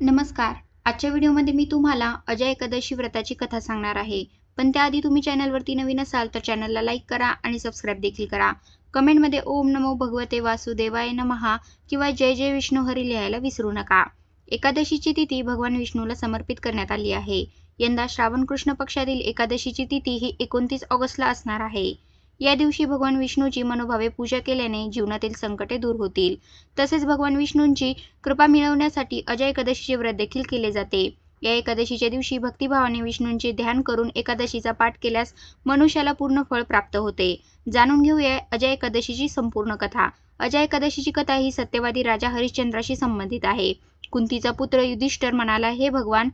नमस्कार. आजच्या व्हिडिओमध्ये मी तुम्हाला अजय एकादशी व्रताची कथा सांगणार आहे. पण त्याआधी तुम्ही चॅनलवरती नवीन असाल तर चॅनलला लाईक करा आणि सबस्क्राईब देखील करा. कमेंटमध्ये ओम नमो भगवते वासुदेवाय नमः किंवा जय जय विष्णू हरी लिहायला विसरू नका. एकादशीची तिथी भगवान विष्णूला समर्पित करण्यात आली आहे. यंदा श्रावण कृष्ण पक्षातील एकादशीची तिथी ही 29 ऑगस्टला असणार आहे. या दिवशी भगवान विष्णूची मनोभावे पूजा केल्याने जीवनातील संकटे दूर होतील. तसेच भगवान विष्णूंची कृपा मिळवण्यासाठी अजय एकादशीचे व्रत देखील केले जाते. या एकादशीच्या दिवशी भक्तिभावाने विष्णूंचे ध्यान करून एकादशीचा पाठ केल्यास मनुष्याला पूर्ण फळ प्राप्त होते. जाणून घेऊया अजय एकादशीची संपूर्ण कथा. अजय एकादशीची कथा ही सत्यवादी राजा हरिश्चंद्राशी संबंधित आहे. कुंतीचा पुत्र युधिष्ठिर म्हणाला, हे भगवान,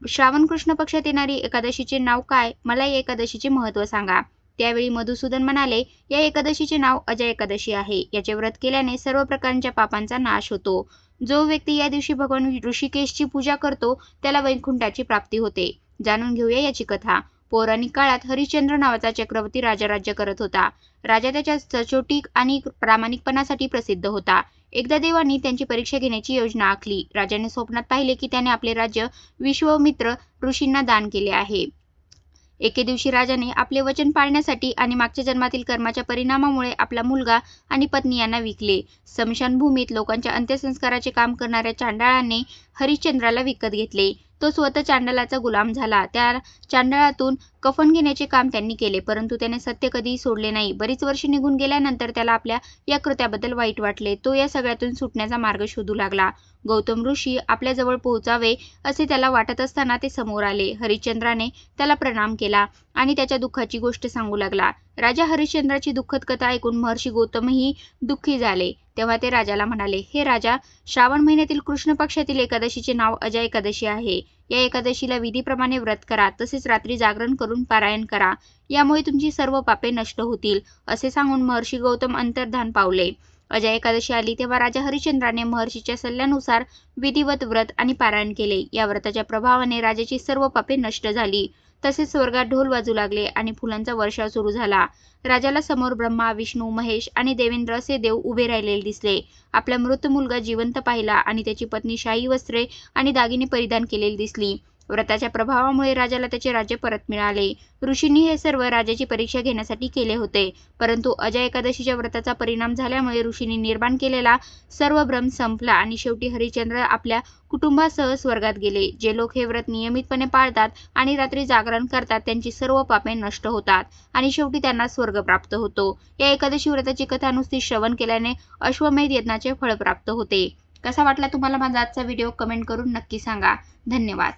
श्रावण कृष्ण पक्षात येणारी एकादशीचे नाव काय? मला या एकादशीचे महत्त्व सांगा. त्यावेळी मधुसूदन म्हणाले, या एकादशीचे नाव अजय एकादशी आहे. याचे व्रत केल्याने सर्व प्रकारच्या पापांचा नाश होतो. जो व्यक्ती या दिवशी भगवान ऋषिकेशची पूजा करतो त्याला वैकुंठाची प्राप्ती होते. जाणून घेऊया याची कथा. पौराणिक काळात हरिश्चंद्र नावाचा चक्रवर्ती राजा राज्य करत होता. राजा त्याच्या सचोटी आणि प्रामाणिकपणासाठी प्रसिद्ध होता. एकदा देवांनी त्यांची परीक्षा घेण्याची योजना आखली. राजाने स्वप्नात पाहिले की त्याने आपले राज्य विश्वामित्र ऋषींना दान केले आहे. एके दिवशी राजाने आपले वचन पाळण्यासाठी आणि मागच्या जन्मातील कर्माच्या परिणामामुळे आपला मुलगा आणि पत्नी यांना विकले. स्मशानभूमीत लोकांच्या अंत्यसंस्काराचे काम करणाऱ्या चांडाळाने हरिश्चंद्राला विकत घेतले. तो स्वतः चांडाळाचा गुलाम झाला. त्या चांडाळातून कफन घेण्याचे काम त्यांनी केले, परंतु त्याने सत्य कधीही सोडले नाही. बरीच वर्षे निघून गेल्यानंतर त्याला आपल्या या कृत्याबद्दल वाईट वाटले. तो या सगळ्यातून सुटण्याचा मार्ग शोधू लागला. गौतम ऋषी आपल्या जवळ पोहोचावे असे त्याला वाटत असताना ते समोर आले. हरिश्चंद्राने त्याला प्रणाम केला आणि त्याच्या दुःखाची गोष्ट सांगू लागला. राजा हरिश्चंद्राची दुःखद कथा ऐकून महर्षी गौतमही दुःखी झाले. तेव्हा ते राजाला म्हणाले, हे राजा, श्रावण महिन्यातील कृष्ण पक्षातील एकादशीचे नाव अजय एकादशी आहे. या एकादशीला विधीप्रमाणे व्रत करा, तसेच रात्री जागरण करून पारायण करा. यामुळे तुमची सर्व पापे नष्ट होतील. असे सांगून महर्षी गौतम अंतर्धान पावले. अजय एकादशी आली तेव्हा राजा हरिश्चंद्राने महर्षीच्या सल्ल्यानुसार विधिवत व्रत आणि पारायण केले. या व्रताच्या प्रभावाने राजाची सर्व पापे नष्ट झाली. तसेच स्वर्गात ढोल वाजू लागले आणि फुलांचा वर्षाव सुरू झाला. राजाला समोर ब्रह्मा, विष्णू, महेश आणि देवेंद्र असे देव उभे राहिलेले दिसले. आपला मृत मुलगा जिवंत पाहिला आणि त्याची पत्नी शाही वस्त्रे आणि दागिने परिधान केलेली दिसली. व्रताच्या प्रभावामुळे राजाला त्याचे राज्य परत मिळाले. ऋषींनी हे सर्व राजाची परीक्षा घेण्यासाठी केले होते, परंतु अजय एकादशीच्या व्रताचा परिणाम झाल्यामुळे ऋषींनी निर्माण केलेला सर्व भ्रम संपला आणि शेवटी हरिश्चंद्र आपल्या कुटुंबासह स्वर्गात गेले. जे लोक हे व्रत नियमितपणे पाळतात आणि रात्री जागरण करतात त्यांची सर्व पापे नष्ट होतात आणि शेवटी त्यांना स्वर्ग प्राप्त होतो. या एकादशी व्रताची कथा नुसती श्रवण केल्याने अश्वमेध यज्ञाचे फळ प्राप्त होते. कसा वाटला तुम्हाला माझा आजचा व्हिडिओ? कमेंट करून नक्की सांगा. धन्यवाद.